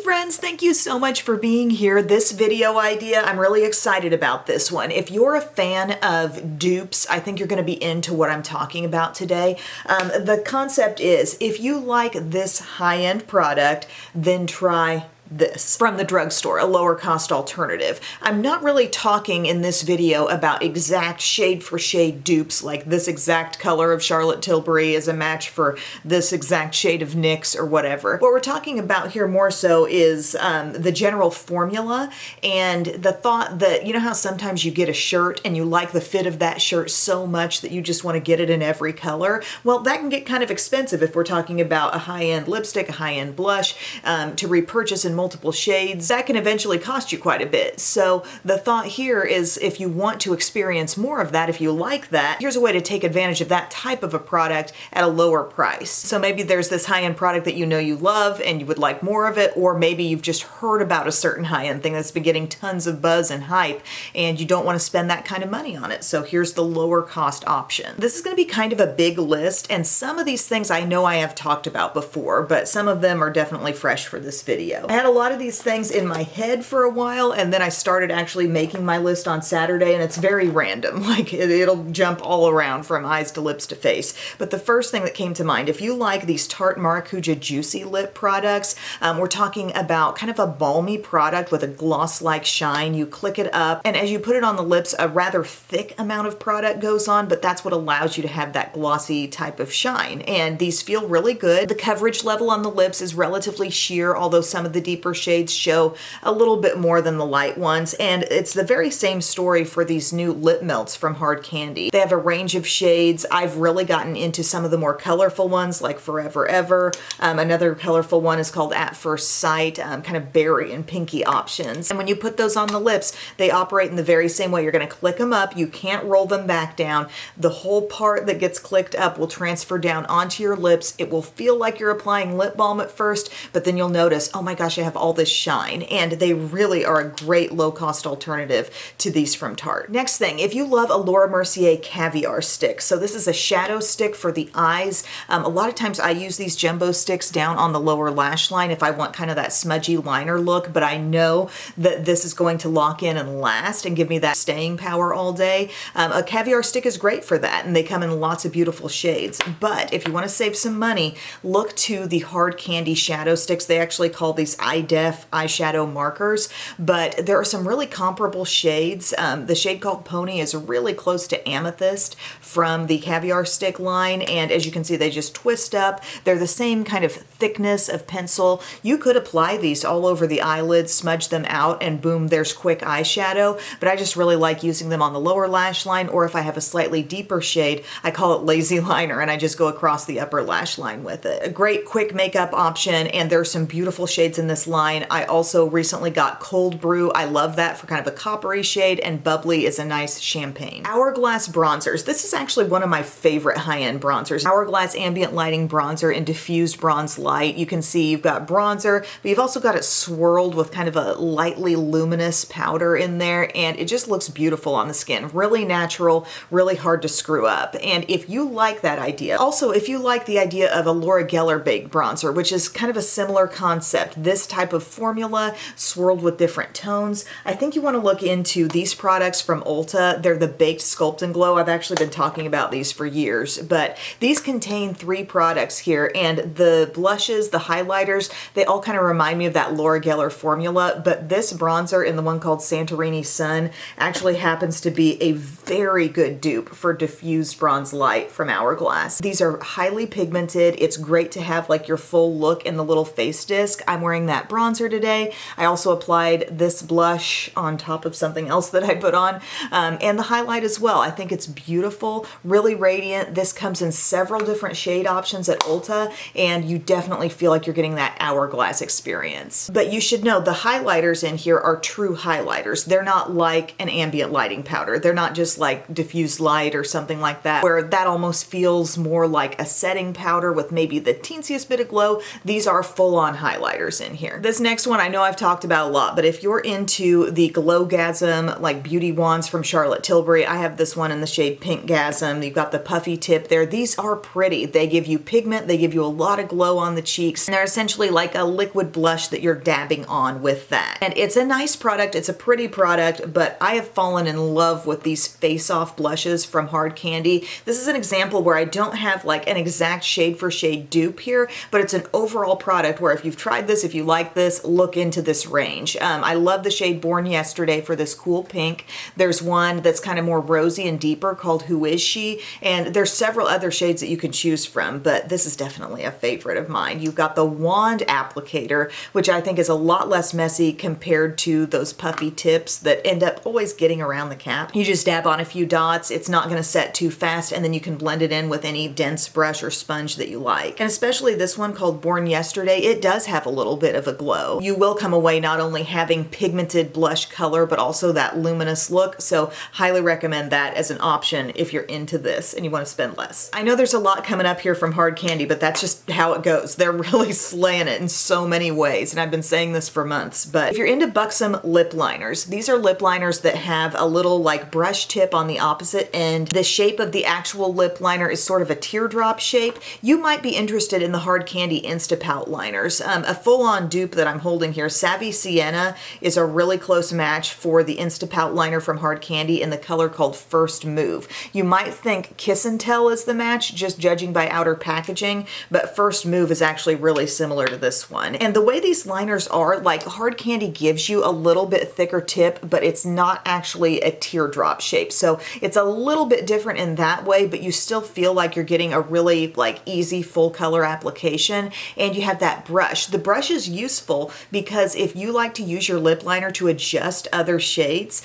friends, thank you so much for being here. This video idea, I'm really excited about this one. If you're a fan of dupes, I think you're going to be into what I'm talking about today. The concept is, if you like this high-end product, then try this from the drugstore, a lower cost alternative. I'm not really talking in this video about exact shade for shade dupes, like this exact color of Charlotte Tilbury is a match for this exact shade of NYX or whatever. What we're talking about here more so is the general formula and the thought that, you know how sometimes you get a shirt and you like the fit of that shirt so much that you just want to get it in every color? Well, that can get kind of expensive if we're talking about a high-end lipstick, a high-end blush, to repurchase in multiple shades. That can eventually cost you quite a bit. So the thought here is, if you want to experience more of that, if you like that, here's a way to take advantage of that type of a product at a lower price. So maybe there's this high-end product that you know you love and you would like more of it, or maybe you've just heard about a certain high-end thing that's been getting tons of buzz and hype and you don't want to spend that kind of money on it. So here's the lower cost option. This is going to be kind of a big list, and some of these things I know I have talked about before, but some of them are definitely fresh for this video. I had a lot of these things in my head for a while, and then I started actually making my list on Saturday, and it's very random. Like it'll jump all around from eyes to lips to face. But the first thing that came to mind, if you like these Tarte Maracuja Juicy Lip products, we're talking about kind of a balmy product with a gloss-like shine. You click it up, and as you put it on the lips, a rather thick amount of product goes on, but that's what allows you to have that glossy type of shine. And these feel really good. The coverage level on the lips is relatively sheer, although some of the deeper shades show a little bit more than the light ones. And it's the very same story for these new lip melts from Hard Candy. They have a range of shades. I've really gotten into some of the more colorful ones, like Forever Ever. Another colorful one is called At First Sight, kind of berry and pinky options. And when you put those on the lips, they operate in the very same way. You're going to click them up. You can't roll them back down. The whole part that gets clicked up will transfer down onto your lips. It will feel like you're applying lip balm at first, but then you'll notice, oh my gosh, I have all this shine. And they really are a great low-cost alternative to these from Tarte. Next thing, if you love a Laura Mercier caviar stick, so this is a shadow stick for the eyes. A lot of times I use these jumbo sticks down on the lower lash line if I want kind of that smudgy liner look, but I know that this is going to lock in and last and give me that staying power all day. A caviar stick is great for that, and they come in lots of beautiful shades. But if you want to save some money, look to the Hard Candy shadow sticks. They actually call these eyeshadow markers, but there are some really comparable shades. The shade called Pony is really close to Amethyst from the caviar stick line, and as you can see, they just twist up. They're the same kind of thickness of pencil. You could apply these all over the eyelids, smudge them out, and boom, there's quick eyeshadow, but I just really like using them on the lower lash line, or if I have a slightly deeper shade, I call it lazy liner, and I just go across the upper lash line with it. A great quick makeup option, and there's some beautiful shades in this line. I also recently got Cold Brew. I love that for kind of a coppery shade, and Bubbly is a nice champagne. Hourglass bronzers. This is actually one of my favorite high-end bronzers. Hourglass Ambient Lighting Bronzer in Diffused Bronze Light. You can see you've got bronzer, but you've also got it swirled with kind of a lightly luminous powder in there, and it just looks beautiful on the skin. Really natural, really hard to screw up. And if you like that idea, also if you like the idea of a Laura Geller baked bronzer, which is kind of a similar concept, this type of formula swirled with different tones, I think you want to look into these products from Ulta. They're the Baked Sculpt and Glow. I've actually been talking about these for years, but these contain 3 products here, and the blushes, the highlighters, they all kind of remind me of that Laura Geller formula, but this bronzer in the one called Santorini Sun actually happens to be a very good dupe for Diffused Bronze Light from Hourglass. These are highly pigmented. It's great to have like your full look in the little face disc. I'm wearing that bronzer today. I also applied this blush on top of something else that I put on, and the highlight as well. I think it's beautiful, really radiant. This comes in several different shade options at Ulta, and you definitely feel like you're getting that Hourglass experience. But you should know the highlighters in here are true highlighters. They're not like an ambient lighting powder. They're not just like diffused light or something like that, where that almost feels more like a setting powder with maybe the teensiest bit of glow. These are full-on highlighters in here. This next one I know I've talked about a lot, but if you're into the Glowgasm like beauty wands from Charlotte Tilbury, I have this one in the shade Pinkgasm. You've got the puffy tip there. These are pretty. They give you pigment, they give you a lot of glow on the cheeks. And they're essentially like a liquid blush that you're dabbing on with that. And it's a nice product, it's a pretty product, but I have fallen in love with these face-off blushes from Hard Candy. This is an example where I don't have like an exact shade for shade dupe here, but it's an overall product where if you've tried this, if you like this, look into this range. I love the shade Born Yesterday for this cool pink. There's one that's kind of more rosy and deeper called Who Is She? And there's several other shades that you can choose from, but this is definitely a favorite of mine. You've got the wand applicator, which I think is a lot less messy compared to those puffy tips that end up always getting around the cap. You just dab on a few dots, it's not going to set too fast, and then you can blend it in with any dense brush or sponge that you like. And especially this one called Born Yesterday, it does have a little bit of a glow. You will come away not only having pigmented blush color, but also that luminous look, so highly recommend that as an option if you're into this and you want to spend less. I know there's a lot coming up here from Hard Candy, but that's just how it goes. They're really slaying it in so many ways, and I've been saying this for months, but if you're into buxom lip liners, these are lip liners that have a little like brush tip on the opposite end. The shape of the actual lip liner is sort of a teardrop shape. You might be interested in the Hard Candy Instapout liners. A full-on dupe that I'm holding here, Savvy Sienna, is a really close match for the Instapout liner from Hard Candy in the color called First Move. You might think Kiss and Tell is the match, just judging by outer packaging, but First Move is actually really similar to this one. And the way these liners are, like Hard Candy gives you a little bit thicker tip, but it's not actually a teardrop shape. So it's a little bit different in that way, but you still feel like you're getting a really like easy full color application, and you have that brush. The brush is useful because if you like to use your lip liner to adjust other shades,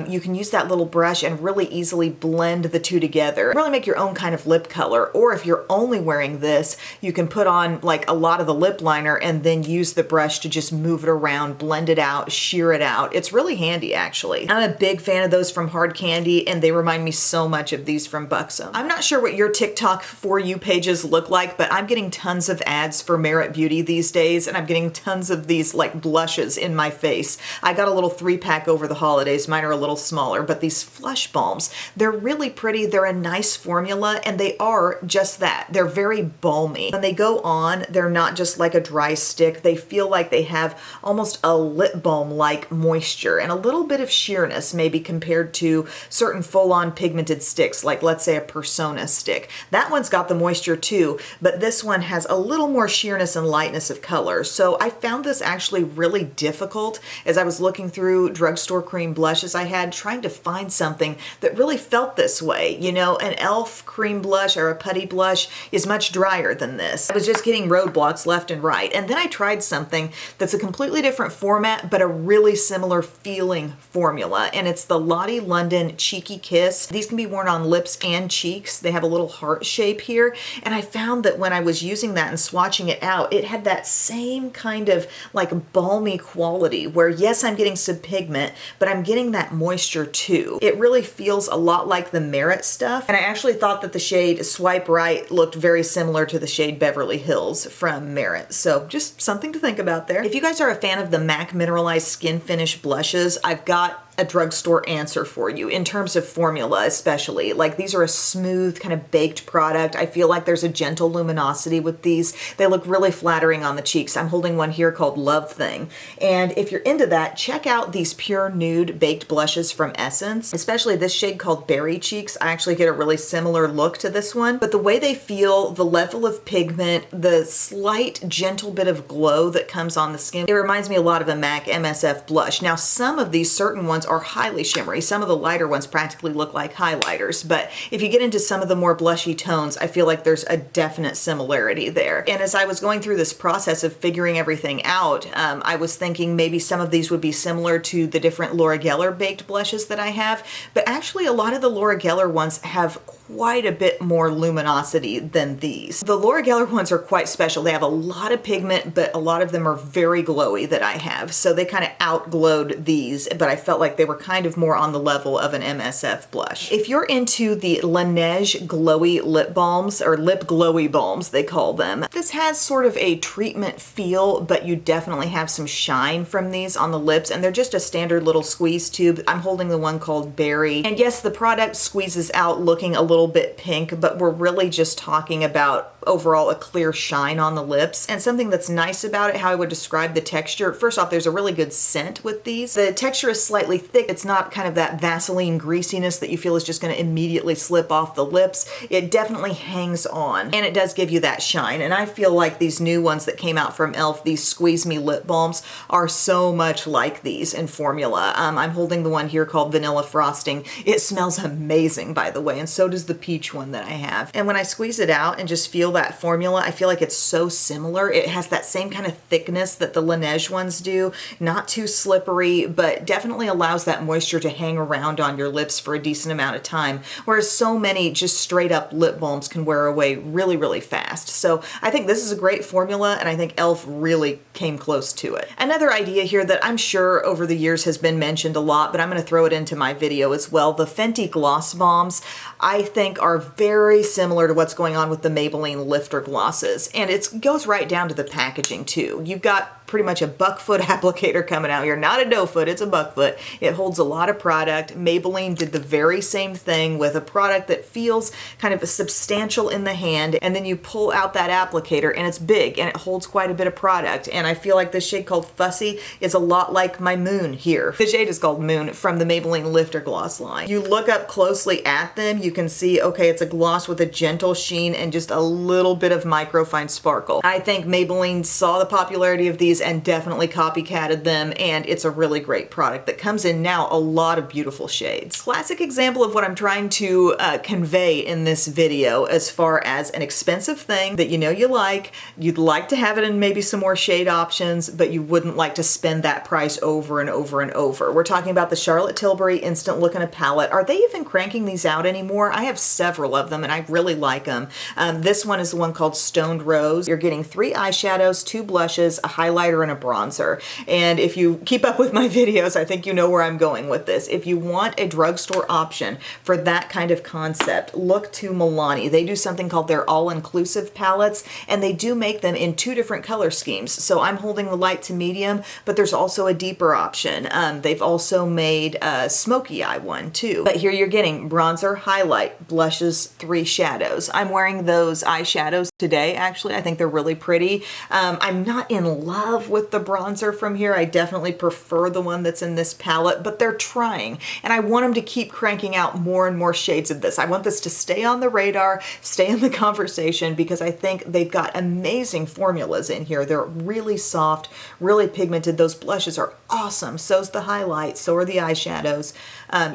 you can use that little brush and really easily blend the two together. Really make your own kind of lip color. Or if you're only wearing this, you can put on like a lot of the lip liner and then use the brush to just move it around, blend it out, sheer it out. It's really handy actually. I'm a big fan of those from Hard Candy, and they remind me so much of these from Buxom. I'm not sure what your TikTok For You pages look like, but I'm getting tons of ads for Merit Beauty these days, and I'm getting tons of these like blushes in my face. I got a little 3-pack over the holidays. Mine are a little smaller, but these Flush Balms, they're really pretty. They're a nice formula, and they are just that. They're very balmy. When they go on, they're not just like a dry stick. They feel like they have almost a lip balm-like moisture and a little bit of sheerness maybe compared to certain full-on pigmented sticks, like let's say a Persona stick. That one's got the moisture too, but this one has a little more sheerness and lightness of color. So I found this actually really difficult as I was looking through drugstore cream blushes I had, trying to find something that really felt this way. You know, an e.l.f. cream blush or a putty blush is much drier than this. I was just getting roadblocks left and right. And then I tried something that's a completely different format, but a really similar feeling formula. And it's the Lottie London Cheeky Kiss. These can be worn on lips and cheeks. They have a little heart shape here. And I found that when I was using that and swatching it out, it had that same kind of like balmy quality where yes, I'm getting some pigment, but I'm getting that moisture too. It really feels a lot like the Merit stuff. And I actually thought that the shade Swipe Right looked very similar to the shade Beverly Hills from Merit. So just something to think about there. If you guys are a fan of the MAC Mineralized Skin Finish blushes, I've got a drugstore answer for you in terms of formula especially. Like these are a smooth kind of baked product. I feel like there's a gentle luminosity with these. They look really flattering on the cheeks. I'm holding one here called Love Thing. And if you're into that, check out these Pure Nude baked blushes from Essence, especially this shade called Berry Cheeks. I actually get a really similar look to this one, but the way they feel, the level of pigment, the slight gentle bit of glow that comes on the skin, it reminds me a lot of a MAC MSF blush. Now some of these certain ones are highly shimmery. Some of the lighter ones practically look like highlighters, but if you get into some of the more blushy tones, I feel like there's a definite similarity there. And as I was going through this process of figuring everything out, I was thinking maybe some of these would be similar to the different Laura Geller baked blushes that I have, but actually a lot of the Laura Geller ones have quite a bit more luminosity than these. The Laura Geller ones are quite special. They have a lot of pigment, but a lot of them are very glowy that I have. So they kind of outglowed these, but I felt like they were kind of more on the level of an MSF blush. If you're into the Laneige Glowy lip balms, or lip glowy balms they call them, this has sort of a treatment feel, but you definitely have some shine from these on the lips, and they're just a standard little squeeze tube. I'm holding the one called Berry. And yes, the product squeezes out looking a little bit pink, but we're really just talking about overall a clear shine on the lips. And something that's nice about it, how I would describe the texture, first off, there's a really good scent with these. The texture is slightly thick. It's not kind of that Vaseline greasiness that you feel is just going to immediately slip off the lips. It definitely hangs on, and it does give you that shine. And I feel like these new ones that came out from e.l.f., these Squeeze Me lip balms, are so much like these in formula. I'm holding the one here called Vanilla Frosting. It smells amazing, by the way, and so does the peach one that I have. And when I squeeze it out and just feel that formula, I feel like it's so similar. It has that same kind of thickness that the Laneige ones do. Not too slippery, but definitely allows that moisture to hang around on your lips for a decent amount of time, whereas so many just straight up lip balms can wear away really, really fast. So I think this is a great formula, and I think e.l.f. really came close to it. Another idea here that I'm sure over the years has been mentioned a lot, but I'm going to throw it into my video as well. The Fenty Gloss Bombs, I think, are very similar to what's going on with the Maybelline Lifter glosses, and it goes right down to the packaging too. You've got pretty much a buck foot applicator coming out here. Not a doe foot, it's a buck foot. It holds a lot of product. Maybelline did the very same thing with a product that feels kind of substantial in the hand, and then you pull out that applicator and it's big and it holds quite a bit of product. And I feel like this shade called Fussy is a lot like my Moon here. The shade is called Moon from the Maybelline Lifter gloss line. You look up closely at them, you can see, okay, it's a gloss with a gentle sheen and just a little bit of microfine sparkle. I think Maybelline saw the popularity of these and definitely copycatted them, and it's a really great product that comes in now a lot of beautiful shades. Classic example of what I'm trying to convey in this video as far as an expensive thing that you know you like, you'd like to have it in maybe some more shade options, but you wouldn't like to spend that price over and over and over. We're talking about the Charlotte Tilbury Instant Look in a Palette. Are they even cranking these out anymore? I have several of them and I really like them. This one is the one called Stoned Rose. You're getting 3 eyeshadows, 2 blushes, a highlighter, and a bronzer. And if you keep up with my videos, I think you know where I'm going with this. If you want a drugstore option for that kind of concept, look to Milani. They do something called their all-inclusive palettes, and they do make them in 2 different color schemes. So I'm holding the light to medium, but there's also a deeper option. They've also made a smoky eye one too. But here you're getting bronzer, highlight, blushes, 3 shadows. I'm wearing those eyeshadows today, actually. I think they're really pretty. I'm not in love with the bronzer from here. I definitely prefer the one that's in this palette, but they're trying, and I want them to keep cranking out more and more shades of this. I want this to stay on the radar, stay in the conversation, because I think they've got amazing formulas in here. They're really soft, really pigmented. Those blushes are awesome. So's the highlight, so are the eyeshadows.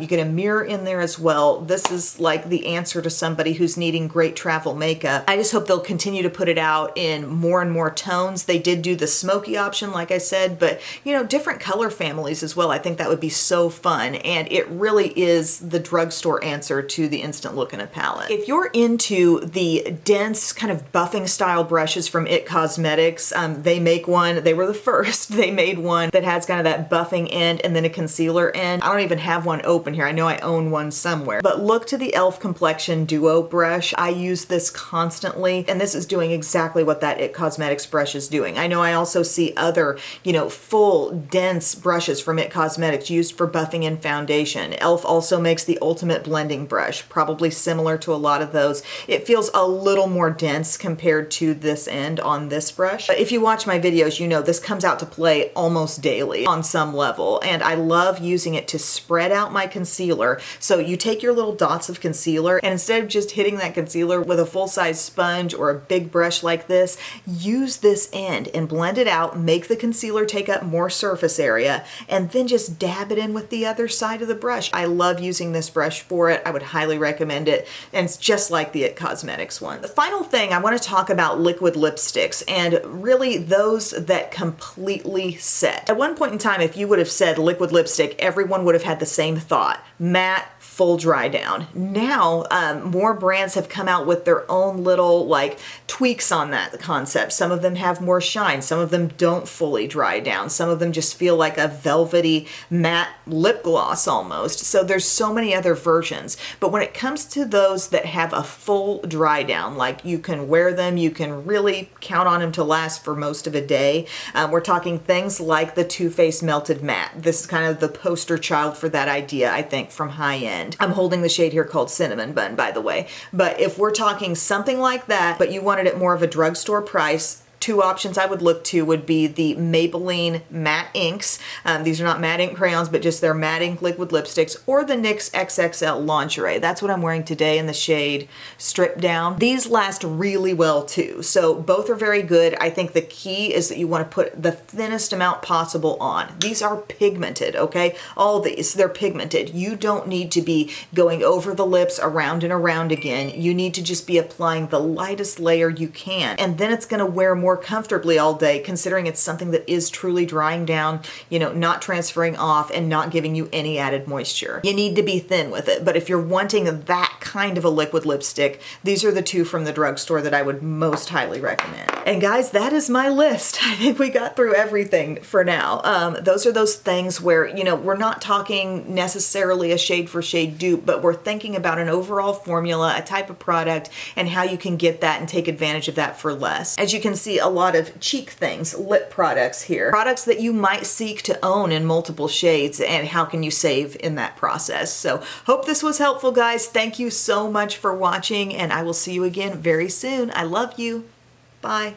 You get a mirror in there as well. This is like the answer to somebody who's needing great travel makeup. I just hope they'll continue to put it out in more and more tones. They did do the smoky option, like I said, but you know, different color families as well. I think that would be so fun, and it really is the drugstore answer to the Instant Look in a Palette. If you're into the dense kind of buffing style brushes from IT Cosmetics, they make one, they were the first, they made one that has kind of that buffing end and then a concealer end. I don't even have one open here. I know I own one somewhere, but look to the e.l.f. Complexion Duo brush. I use this constantly, and this is doing exactly what that IT Cosmetics brush is doing. I know I also see other, you know, full dense brushes from IT Cosmetics used for buffing in foundation. e.l.f. also makes the Ultimate Blending Brush, probably similar to a lot of those. It feels a little more dense compared to this end on this brush. But if you watch my videos, you know this comes out to play almost daily on some level, and I love using it to spread out my concealer. So you take your little dots of concealer, and instead of just hitting that concealer with a full-size sponge or a big brush like this, use this end and blend it out, make the concealer take up more surface area, and then just dab it in with the other side of the brush. I love using this brush for it. I would highly recommend it, and it's just like the IT Cosmetics one. The final thing, I want to talk about liquid lipsticks, and really those that completely set. At one point in time, if you would have said liquid lipstick, everyone would have had the same thought: matte, full dry down. Now, more brands have come out with their own little like tweaks on that concept. Some of them have more shine, some of them don't fully dry down. Some of them just feel like a velvety matte lip gloss almost. So there's so many other versions. But when it comes to those that have a full dry down, like you can wear them, you can really count on them to last for most of a day. We're talking things like the Too Faced Melted Matte. This is kind of the poster child for that idea, I think, from high end. I'm holding the shade here called Cinnamon Bun, by the way. But if we're talking something like that, but you wanted it more of a drugstore price, two options I would look to would be the Maybelline Matte Inks. These are not matte ink crayons, but just their matte ink liquid lipsticks, or the NYX XXL Lingerie. That's what I'm wearing today in the shade Strip Down. These last really well too, so both are very good. I think the key is that you want to put the thinnest amount possible on. These are pigmented, okay? All these, they're pigmented. You don't need to be going over the lips around and around again. You need to just be applying the lightest layer you can, and then it's going to wear more comfortably all day, considering it's something that is truly drying down, you know, not transferring off and not giving you any added moisture. You need to be thin with it, but if you're wanting that kind of a liquid lipstick, these are the two from the drugstore that I would most highly recommend. And guys, that is my list. I think we got through everything for now. Those are those things where, you know, we're not talking necessarily a shade for shade dupe, but we're thinking about an overall formula, a type of product, and how you can get that and take advantage of that for less. As you can see, a lot of cheek things, lip products here. Products that you might seek to own in multiple shades, and how can you save in that process. So hope this was helpful, guys. Thank you so much for watching, and I will see you again very soon. I love you. Bye.